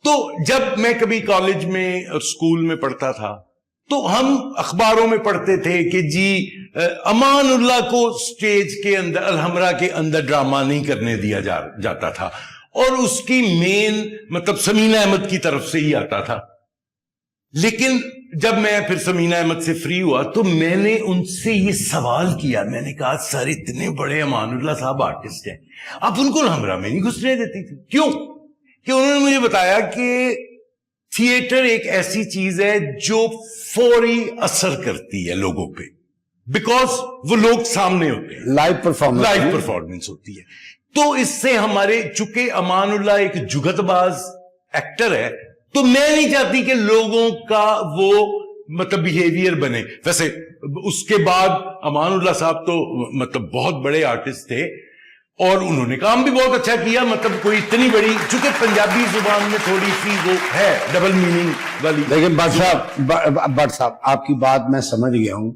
تو جب میں کبھی کالج میں اور اسکول میں پڑھتا تھا تو ہم اخباروں میں پڑھتے تھے کہ جی امان اللہ کو سٹیج کے اندر الحمرا کے اندر ڈرامہ نہیں کرنے دیا جاتا تھا، اور اس کی مین مطلب سمینہ احمد کی طرف سے ہی آتا تھا. لیکن جب میں پھر سمینہ احمد سے فری ہوا تو میں نے ان سے یہ سوال کیا، میں نے کہا سر اتنے بڑے امان اللہ صاحب آرٹسٹ ہیں، آپ ان کو الحمرا میں نہیں گھسنے دیتی تھی کیوں؟ کہ انہوں نے مجھے بتایا کہ تھیٹر ایک ایسی چیز ہے جو فوری اثر کرتی ہے لوگوں پہ، بیکاز وہ لوگ سامنے ہوتے ہیں، لائیو پرفارمنس ہوتی ہے. تو اس سے ہمارے چونکہ امان اللہ ایک جگت باز ایکٹر ہے تو میں نہیں چاہتی کہ لوگوں کا وہ مطلب بیہیویئر بنے. ویسے اس کے بعد امان اللہ صاحب تو مطلب بہت بڑے آرٹسٹ تھے اور انہوں نے کام بھی بہت اچھا کیا، مطلب کوئی اتنی بڑی، چونکہ پنجابی زبان میں تھوڑی سی وہ ہے ڈبل میننگ والی. لیکن بٹ صاحب آپ کی بات میں سمجھ گیا ہوں.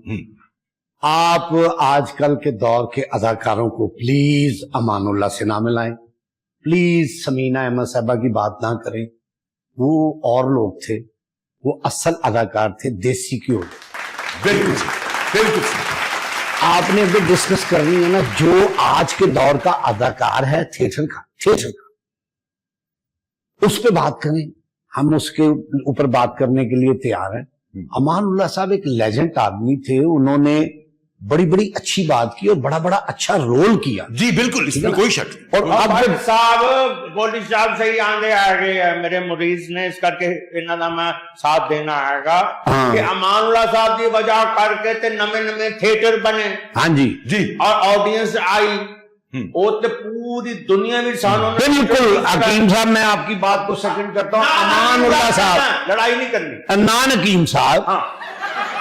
آپ آج کل کے دور کے اداکاروں کو پلیز امان اللہ سے نہ ملائیں، پلیز سمینہ احمد صاحبہ کی بات نہ کریں. وہ اور لوگ تھے، وہ اصل اداکار تھے دیسی گھیو. بالکل بالکل. آپ نے اگر ڈسکس کرنی ہے نا جو آج کے دور کا اداکار ہے تھیٹر کا اس پہ بات کریں، ہم اس کے اوپر بات کرنے کے لیے تیار ہیں. امان اللہ صاحب ایک لیجنڈ آدمی تھے، انہوں نے بڑی بڑی اچھی بات کی اور بڑا بڑا اچھا رول کیا. جی بالکل، اس میں کوئی شک نہیں. اور اب صاحب گولڈی صاحب سے ہی آگے آ گئے ہیں میرے مریض نے، اس کر کے انہوں نے میں ساتھ دینا آئے گا کہ امان اللہ صاحب کی وجہ کر کے تے نمے نمے تھیٹر بنے. ہاں جی جی. اور آڈینس آئی، وہ تے پوری دنیا میں سانوں نے. بالکل حکیم صاحب، میں آپ کی بات کو سیکنڈ کرتا ہوں. امان اللہ صاحب، لڑائی نہیں کرنی. نان حکیم صاحب،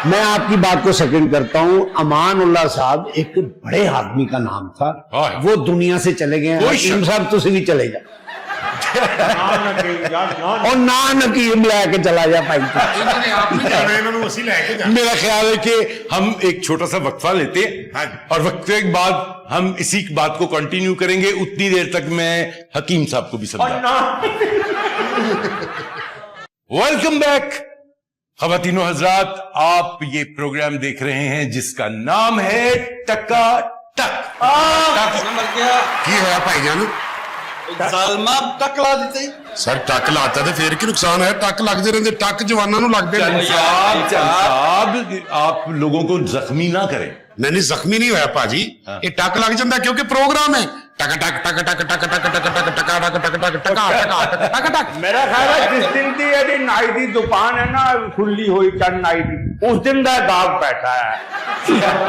میں آپ کی بات کو سیکنڈ کرتا ہوں. امان اللہ صاحب ایک بڑے آدمی کا نام تھا، وہ دنیا سے چلے گئے. حکیم صاحب تسی بھی چلے جا اور نان حکیم لے کے چلا جا بھائی. میرا خیال ہے کہ ہم ایک چھوٹا سا وقفہ لیتے ہیں اور وقفے کے بعد ہم اسی بات کو کنٹینیو کریں گے. اتنی دیر تک میں حکیم صاحب کو بھی سمجھا. ویلکم بیک خواتین و حضرات، آپ یہ پروگرام دیکھ رہے ہیں جس کا نام ہے ٹکا ٹک. کی ہے بھائی جان؟ ٹک لا دیتے سر ٹک لاتا تو پھر کی نقصان ہے؟ ٹک لگتے رہتے، ٹک جوانوں نو لگتے ہیں. صاحب آپ لوگوں کو زخمی نہ کریں. نہیں زخمی نہیں ہوا پاجی، یہ ٹک لگ جاتا ہے کیونکہ پروگرام ہے. ٹک ٹک ٹک ٹک ٹک ٹک ٹک ٹک ٹکا ٹک ٹک ٹک ٹکا ٹک ٹک. میرا خیال ہے جس دن کی یہ نائی دی دکان ہے نا کھلی ہوئی چند نائی دی، اس دن کا گاہک بیٹھا ہے.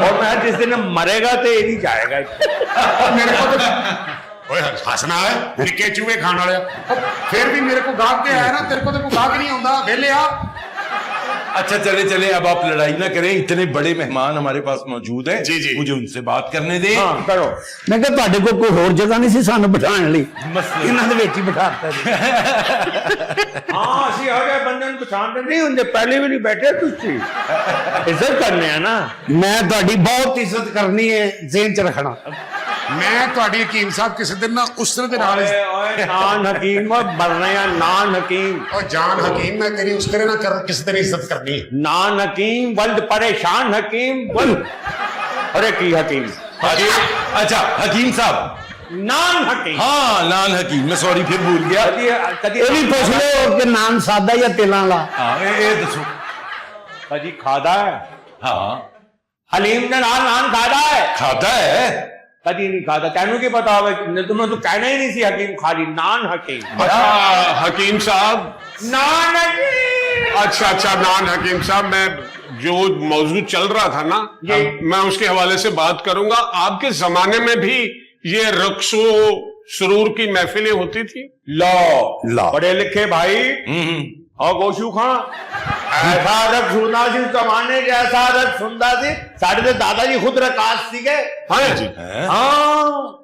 اور میں جس دن مرے گا تو یہ نہیں جائے گا. میرے کو تو ہسنا ہے نکے چوہے کھان والے، پھر بھی میرے کو گاہک تے آیا نا، تیرے کو تو کوئی گاہک نہیں آتا. ویلے آ. اچھا چلے اب آپ لڑائی نہ کریں، اتنے بڑے مہمان ہمارے پاس موجود ہیں. جی جی مجھے ان سے بات کرنے دیں. کرو. میں کہ تواڈے کو کوئی اور جگہ نہیں سی سانو بٹھان لئی، انہاں دے وچ ہی بٹھاتا جی. ہاں اسی ہر بندے نوں پہچانتے نہیں ہوندے، پہلے بھی نہیں بیٹھے تسی عزت کرنے ہیں نا. میں تواڈی بہت عزت کرنی ہے، ذہن چ رکھنا. میں تواڈی حکیم صاحب کسی دن نہ اس طرح دے نال نان حکیم بننے ہیں. نان حکیم اور جان حکیم، میں تیری اس طرح نہ کر کسی طرح عزت کرنی ہے. نان حکیم ولد پریشان حکیم ولد. ارے کی حکیم. اچھا حکیم صاحب، نان حکیم. ہاں نان حکیم، میں سوری پھر بھول گیا. یہ بھی پوچھ لو کہ نان سادہ یا تیلاں والا. ہاں دسو. جی کھادا ہے. ہاں حلیم نے نان کھادا ہے. کھاتا ہے. کدی نہیں کھاتا. تینوں کی پتا ہوگا، تمہیں تو کہنا ہی نہیں سی حکیم خالی نان حکیم. اچھا حکیم صاحب، نان حکیم. اچھا نان حکیم صاحب، میں جو موضوع چل رہا تھا نا میں اس کے حوالے سے بات کروں گا. آپ کے زمانے میں بھی یہ رقص و سرور کی محفلیں ہوتی تھی؟ لا پڑھے لکھے بھائی اور گوشو خان ایسا رقص سننا سی زمانے جیسا رقص سنتا سی. ساڑھے دادا جی خود رقاص سی گئے. ہاں جی. ہاں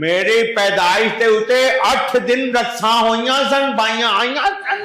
ਮੇਰੀ ਪੈਦਾਇਸ਼ ਤੇ ਉਤੇ 8 ਦਿਨ ਰੱਖਾਂ ਹੋਈਆਂ ਸਨ, ਬਾਈਆਂ ਆਈਆਂ ਸਨ।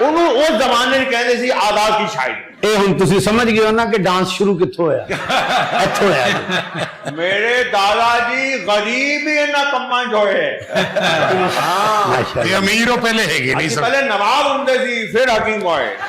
ਉਹਨੂੰ ਉਸ ਜ਼ਮਾਨੇ 'ਚ ਕਹਿੰਦੇ ਸੀ ਆਦਾ ਕੀ ਸ਼ਾਇਰੀ। ਇਹ ਹੁਣ ਤੁਸੀਂ ਸਮਝ ਗਏ ਹੋ ਨਾ ਕਿ ਡਾਂਸ ਸ਼ੁਰੂ ਕਿੱਥੋਂ ਹੋਇਆ ਇੱਥੋਂ ਹੋਇਆ ਮੇਰੇ ਦਾਦਾ ਜੀ ਗਰੀਬ ਹੀ ਇਹਨਾਂ ਕੰਮਾਂ 'ਚ ਹੋਏ। ਹਾਂ ਮਾਸ਼ਾਅੱਲਾ ਇਹ ਅਮੀਰ ਉਹ ਪਹਿਲੇ ਹੈਗੇ ਨਹੀਂ ਅਸੀਂ ਸਰ ਪਹਿਲੇ ਨਵਾਬ ਹੁੰਦੇ ਸੀ, ਫਿਰ ਹਕੀਮ ਹੋਏ।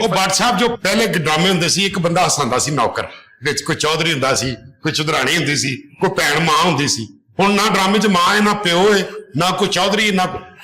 ਉਹ ਬਾਟ ਸਾਹਿਬ ਜੋ ਪਹਿਲੇ ਡਰਾਮੇ ਹੁੰਦੇ ਸੀ, ਇੱਕ ਬੰਦਾ ਹਸਾਉਂਦਾ ਸੀ ਨੌਕਰ ਵਿੱਚ, ਕੋਈ ਚੌਧਰੀ ਹੁੰਦਾ ਸੀ, ਕੋਈ ਚੁਧਰਾਣੀ ਹੁੰਦੀ ਸੀ, ਕੋਈ ਭੈਣ ਮਾਂ ਹੁੰਦੀ ਸੀ। ਹੁਣ ਨਾ ਡਰਾਮੇ 'ਚ ਮਾਂ ਹੈ, ਨਾ ਪਿਓ ਹੈ, ਨਾ ਕੋਈ ਚੌਧਰੀ, ਨਾ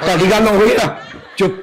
ਤੁਹਾਡੀ ਗੱਲ ਹੋ ਗਈ ਨਾ, ਚੁੱਪ।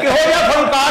ਕਿਹੋ ਜਿਹਾ ਫਨਕਾਰ